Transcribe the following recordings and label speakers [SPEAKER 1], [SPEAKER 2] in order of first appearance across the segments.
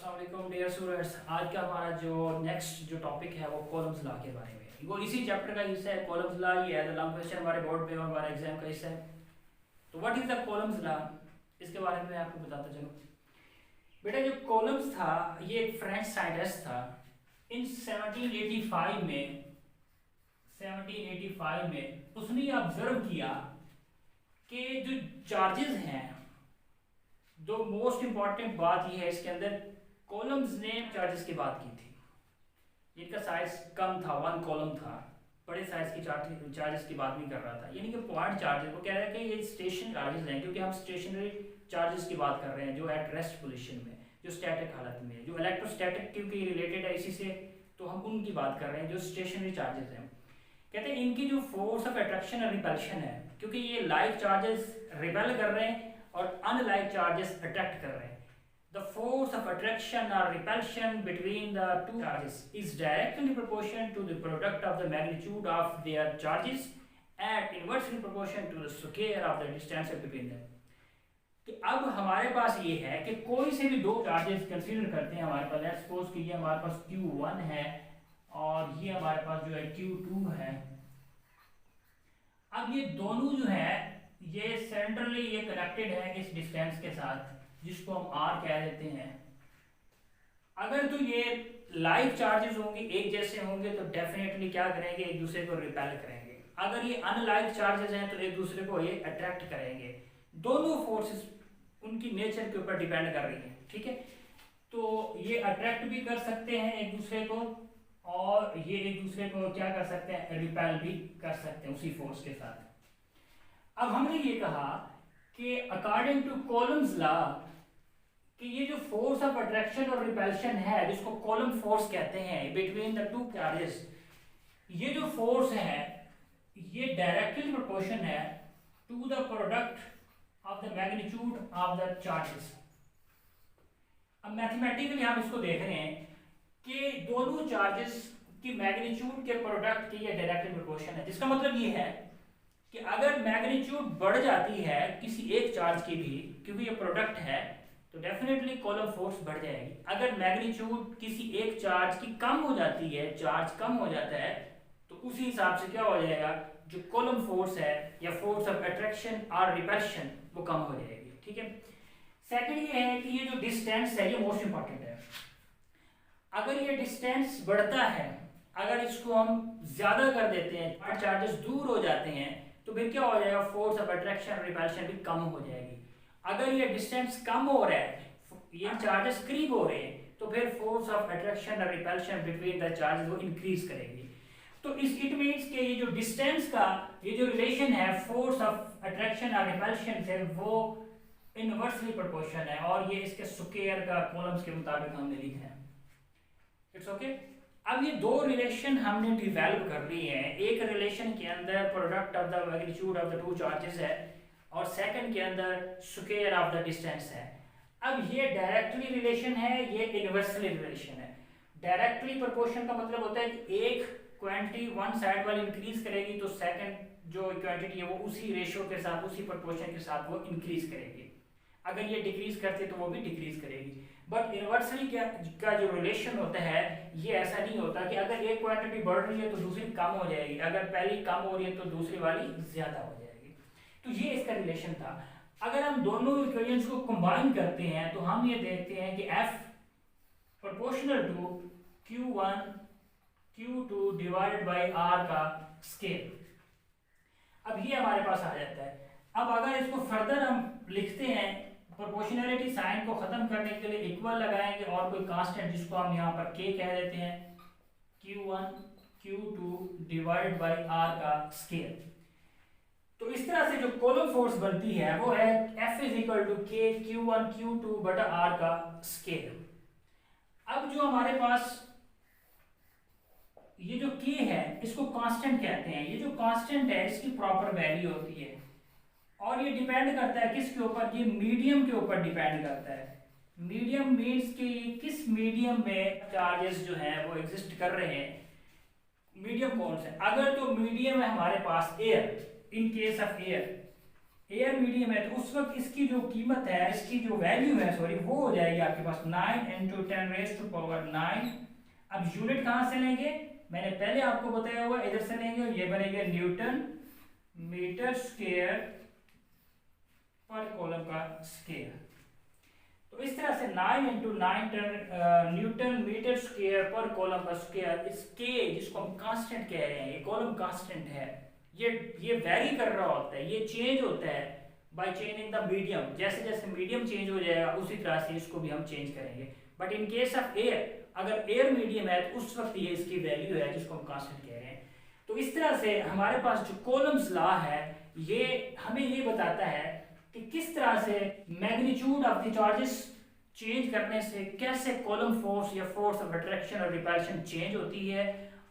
[SPEAKER 1] अस्सलाम वालेकुम dear students. आज का हमारा जो नेक्स्ट जो टॉपिक है वो कॉलम्स लॉ के बारे में है। वो इसी चैप्टर का हिस्सा है। कॉलम्स लॉ ये है लॉन्ग क्वेश्चन हमारे बोर्ड पे और हमारे एग्जाम का हिस्सा है। तो what is the columns law, इसके बारे में मैं आपको बताता चलूँ। बेटा जो कॉलम्स था ये एक फ्रेंच साइंटिस्ट था। इन 1785 में उसने ये ऑब्जर्व किया कि जो चार्जेस हैं, जो मोस्ट इंपॉर्टेंट बात यह है इसके अंदर, कॉलम्स ने चार्जेस की बात की थी जिनका साइज कम था, 1 कॉलम था, बड़े साइज की चार्जेस की बात नहीं कर रहा था। यानी कि पॉइंट चार्जेस, वो कह रहा है कि ये स्टेशन चार्जेस हैं, क्योंकि हम स्टेशनरी चार्जेस की बात कर रहे हैं जो एट रेस्ट पोजीशन में, जो स्टैटिक हालत में है, जो इलेक्ट्रोस्टैटिक क्योंकि रिलेटेड है इसी से, तो हम उनकी बात कर रहे हैं जो स्टेशनरी चार्जेस हैं। कहते हैं इनकी जो फोर्स ऑफ अट्रैक्शन और रिपल्शन है, क्योंकि ये लाइक चार्जेस रिपेल कर रहे हैं और अनलाइक चार्जेस अट्रैक्ट कर रहे हैं। The force of attraction or repulsion between the two charges is directly proportional to the product of the magnitude of their charges and inversely proportional to the square of the distance between them. कि अब हमारे पास ये है कि कोई से भी दो चार्जेस कंसीडर करते हैं हमारे पास। लेट्स सपोज कि ये हमारे पास Q1 है और ये हमारे पास जो है Q2 है। अब ये दोनों जो है ये सेंट्रली ये कनेक्टेड है इस डिस्टेंस के साथ, जिसको हम R कह देते हैं। अगर तो ये लाइक चार्जेस होंगे, एक जैसे होंगे, तो डेफिनेटली क्या करेंगे, एक दूसरे को रिपेल करेंगे। अगर ये अनलाइक चार्जेस हैं तो एक दूसरे को ये अट्रैक्ट करेंगे। दोनों फोर्सेस उनकी नेचर के ऊपर डिपेंड कर रही हैं, ठीक है। तो ये अट्रैक्ट भी कर सकते हैं एक दूसरे को और ये एक दूसरे को क्या कर सकते हैं, रिपेल भी कर सकते हैं उसी फोर्स के साथ। अब हमने ये कहा कि अकॉर्डिंग टू कॉलम्स लॉ कि ये जो फोर्स ऑफ अट्रैक्शन और रिपल्शन है, जिसको कॉलम फोर्स कहते हैं बिटवीन द टू चार्जेस, ये जो फोर्स है ये डायरेक्टली प्रोपोर्शन है to the product of the magnitude of the charges. अब मैथमेटिकली हम इसको देख रहे हैं कि दोनों चार्जेस की मैग्नीट्यूड के प्रोडक्ट की ये डायरेक्टली प्रोपोर्शन है। जिसका मतलब ये है कि अगर मैग्नीट्यूड बढ़ जाती है किसी एक चार्ज की भी, क्योंकि ये प्रोडक्ट है, तो डेफिनेटली कॉलम फोर्स बढ़ जाएगी। अगर मैग्नीट्यूड किसी एक चार्ज की कम हो जाती है, चार्ज कम हो जाता है, तो उसी हिसाब से क्या हो जाएगा, जो कॉलम फोर्स है या फोर्स ऑफ अट्रैक्शन और रिपल्शन वो कम हो जाएगी, ठीक है। सेकंड ये है कि ये जो डिस्टेंस है ये मोस्ट इंपॉर्टेंट है। अगर ये डिस्टेंस बढ़ता है, अगर इसको हम ज्यादा कर देते हैं, चार्जेस दूर हो जाते हैं, तो फिर क्या हो जाएगा, फोर्स ऑफ अट्रैक्शन और रिपल्शन भी कम हो जाएगी। अगर ये डिस्टेंस कम हो रहा है, ये चार्जेस करीब हो रहे हैं, तो फिर फोर्स ऑफ अट्रैक्शन और रिपल्शन बिटवीन द चार्जेस वो इंक्रीज करेगी। तो इट मींस कि ये जो डिस्टेंस का ये जो रिलेशन है फोर्स ऑफ अट्रैक्शन और रिपल्शन से, वो इनवर्सली प्रोपोर्शनल है और ये इसके स्क्वायर का कॉलम्स के मुताबिक हमने लिखा है। It's okay. अब ये दो रिलेशन हमने डिवेलप कर ली हैं। एक रिलेशन के अंदर product of the magnitude of the two charges है और सेकंड के अंदर स्क्वायर ऑफ द डिस्टेंस है। अब ये डायरेक्टली रिलेशन है, ये इनवर्सली रिलेशन है। डायरेक्टली प्रोपोर्शन का मतलब होता है कि एक क्वांटिटी वन साइड वाली इंक्रीज करेगी तो सेकंड जो क्वांटिटी है वो उसी रेशियो के साथ, उसी प्रोपोर्शन के साथ वो इंक्रीज करेगी। अगर ये डिक्रीज करते तो वो भी डिक्रीज करेगी। बट इनवर्सली का जो रिलेशन होता है ये ऐसा नहीं होता कि अगर एक क्वांटिटी बढ़ रही है तो दूसरी कम हो जाएगी, अगर पहली कम हो रही है तो दूसरी वाली ज्यादा हो जाएगी। तो ये इसका रिलेशन था। अगर हम दोनों इक्वेशंस को कंबाइन करते हैं तो हम ये देखते हैं कि F proportional to Q1 Q2 divided by R का स्केल। अब ये हमारे पास आ जाता है। अब अगर इसको फर्दर हम लिखते हैं, प्रोपोर्शनैलिटी साइन को खत्म करने के लिए इक्वल लगाएंगे और कोई कांस्टेंट जिसको हम यहाँ पर K कह देते हैं, Q1 Q2 divided by R का स्केल। तो इस तरह से जो कॉलम फोर्स बनती है वो है F is equal to K Q1 Q2 बटा R का स्केल। अब जो हमारे पास ये जो K है इसको कांस्टेंट कहते हैं। ये जो कांस्टेंट है इसकी प्रॉपर वैल्यू होती है और ये डिपेंड करता है किसके ऊपर, ये मीडियम के ऊपर डिपेंड करता है। मीडियम मीन्स कि किस मीडियम में चार्जेस जो हैं वो एग्जिस्ट कर रहे हैं। मीडियम कौन सा है, अगर तो मीडियम है हमारे पास air, in case of air, air medium है, तो उस वक्त इसकी जो कीमत है, इसकी जो वैल्यू है सॉरी, वो हो जाएगी आपके पास 9 × 10⁻⁹। अब यूनिट कहाँ से लेंगे, मैंने पहले आपको बताया हुआ, इधर से लेंगे और ये बनेगा न्यूटन मीटर स्क्वायर पर कॉलम का स्क्वायर। तो इस तरह से 9 × 9 न्यूटन मीटर स्क्वायर पर कॉलम का स्क्वायर, इस के जिसको हम कांस्टेंट कह रहे हैं, ये कॉलम कांस्टेंट है, ये वेरी कर रहा होता है, ये चेंज होता है बाय चेंजिंग द मीडियम। जैसे जैसे मीडियम चेंज हो जाएगा उसी तरह से इसको भी हम चेंज करेंगे। But in case of air, अगर एयर मीडियम है तो उस वक्त ये इसकी वैल्यू है जिसको हम कांस्टेंट कह रहे हैं। तो इस तरह से हमारे पास जो कॉलम्स लॉ है ये हमें ये बताता है कि किस तरह से magnitude of the charges change करने से कैसे कॉलम फोर्स या फोर्स ऑफ अट्रैक्शन और रिपल्शन चेंज होती है,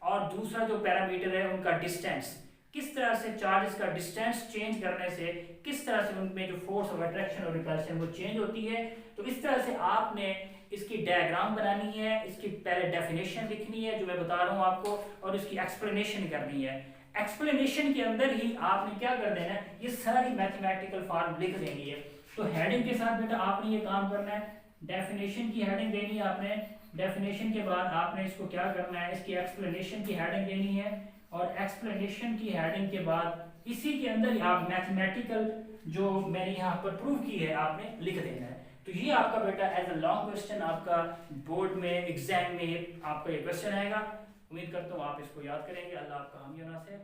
[SPEAKER 1] और दूसरा जो पैरामीटर है उनका डिस्टेंस, किस तरह से चार्जेस का डिस्टेंस चेंज करने से किस तरह से उनमें जो फोर्स ऑफ अट्रैक्शन और रिपल्शन वो चेंज होती है। तो इस तरह से आपने इसकी डायग्राम बनानी है, इसकी पहले डेफिनेशन लिखनी है जो मैं बता रहा हूँ आपको, और इसकी एक्सप्लेनेशन करनी है। एक्सप्लेनेशन के अंदर ही आपने क्या कर देना है, ये सारी मैथमेटिकल फॉर्म लिख देनी है। तो हेडिंग के साथ बेटा आपने ये काम करना है, डेफिनेशन की हेडिंग देनी है आपने, डेफिनेशन के बाद आपने इसको क्या करना है, इसकी एक्सप्लेनेशन की हेडिंग देनी है, और एक्सप्लेनेशन की हेडिंग के बाद इसी के अंदर ही आप मैथमेटिकल जो मैंने यहाँ पर प्रूव की है आपने लिख देना है। तो ये आपका बेटा एज अ लॉन्ग क्वेश्चन आपका बोर्ड में एग्जाम में आपका ये क्वेश्चन आएगा। उम्मीद करता हूँ आप इसको याद करेंगे। अल्लाह आपका हामी और नासिर।